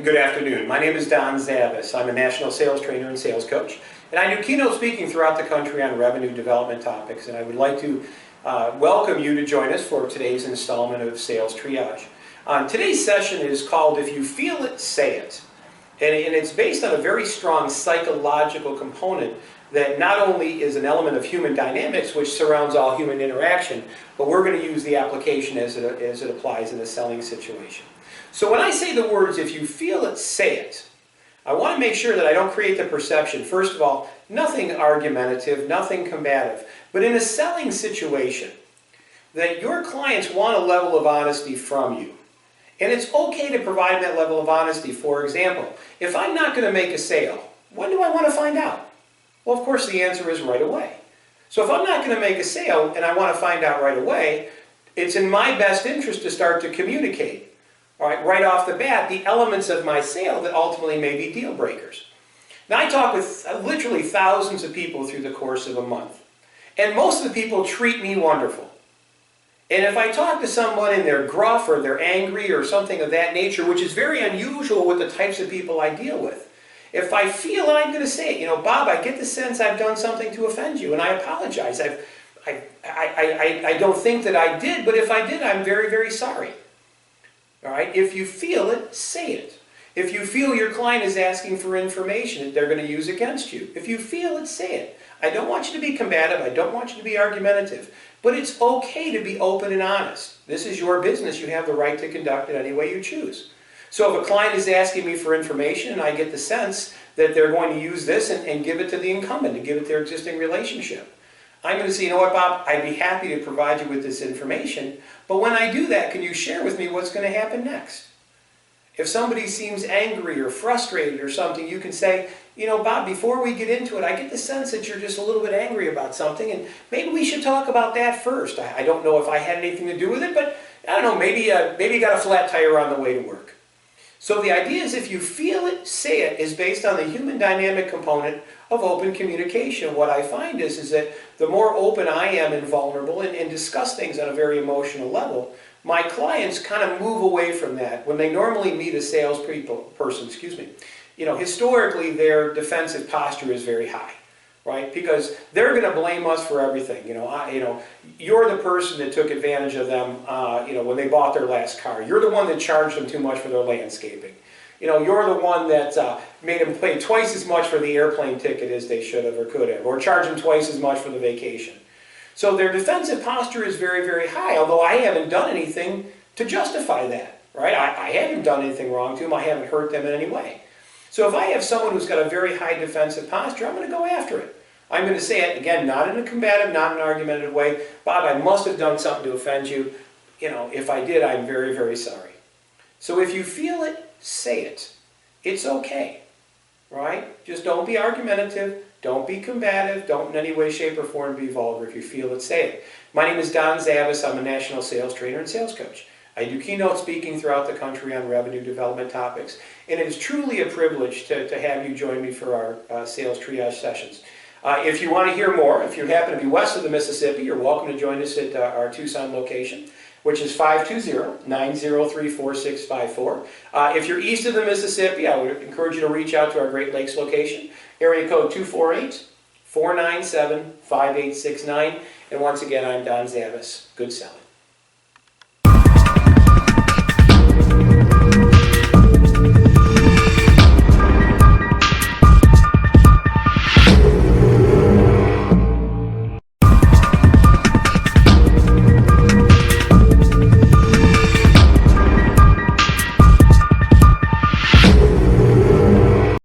Good afternoon. My name is Don Zavis. I'm a national sales trainer and sales coach, and I do keynote speaking throughout the country on revenue development topics, and I would like to welcome you to join us for today's installment of Sales Triage. Today's session is called If You Feel It, Say It, and it's based on a very strong psychological component that not only is an element of human dynamics which surrounds all human interaction, but we're going to use the application as it applies in a selling situation. So when I say the words, if you feel it, say it, I want to make sure that I don't create the perception, first of all, nothing argumentative, nothing combative, but in a selling situation, that your clients want a level of honesty from you. And it's okay to provide that level of honesty. For example, if I'm not going to make a sale, when do I want to find out? Well, of course, the answer is right away. So if I'm not going to make a sale and I want to find out right away, it's in my best interest to start to communicate. All right off the bat, the elements of my sale that ultimately may be deal breakers. Now, I talk with literally thousands of people through the course of a month, and most of the people treat me wonderful. And if I talk to someone and they're gruff or they're angry or something of that nature, which is very unusual with the types of people I deal with, if I feel it, I'm going to say it. You know, Bob, I get the sense I've done something to offend you, and I apologize. I don't think that I did, but if I did, I'm very, very sorry. All right? If you feel it, say it. If you feel your client is asking for information that they're going to use against you, if you feel it, say it. I don't want you to be combative. I don't want you to be argumentative. But it's okay to be open and honest. This is your business. You have the right to conduct it any way you choose. So if a client is asking me for information and I get the sense that they're going to use this and give it to the incumbent, to give it their existing relationship, I'm going to say, you know what, Bob, I'd be happy to provide you with this information, but when I do that, can you share with me what's going to happen next? If somebody seems angry or frustrated or something, you can say, you know, Bob, before we get into it, I get the sense that you're just a little bit angry about something, and maybe we should talk about that first. I don't know if I had anything to do with it, but I don't know, maybe you got a flat tire on the way to work. So the idea is, if you feel it, say it, is based on the human dynamic component of open communication. What I find is that the more open I am and vulnerable and discuss things on a very emotional level, my clients kind of move away from that. When they normally meet a salesperson, you know, historically their defensive posture is very high, right? Because they're going to blame us for everything. You know, you're the person that took advantage of them. You know, when they bought their last car, you're the one that charged them too much for their landscaping. You know, you're the one that made them pay twice as much for the airplane ticket as they should have or could have, or charge them twice as much for the vacation. So their defensive posture is very, very high, although I haven't done anything to justify that, right? I haven't done anything wrong to them. I haven't hurt them in any way. So if I have someone who's got a very high defensive posture, I'm going to go after it. I'm going to say it, again, not in a combative, not in an argumentative way. Bob, I must have done something to offend you. You know, if I did, I'm very, very sorry. So if you feel it, say it. It's okay, right? Just don't be argumentative. Don't be combative. Don't in any way, shape, or form be vulgar. If you feel it, say it. My name is Don Zavis. I'm a national sales trainer and sales coach. I do keynote speaking throughout the country on revenue development topics, and it is truly a privilege to have you join me for our sales triage sessions. If you want to hear more, if you happen to be west of the Mississippi, you're welcome to join us at our Tucson location, which is 520-903-4654. If you're east of the Mississippi, I would encourage you to reach out to our Great Lakes location, area code 248-497-5869. And once again, I'm Don Zavis. Good selling.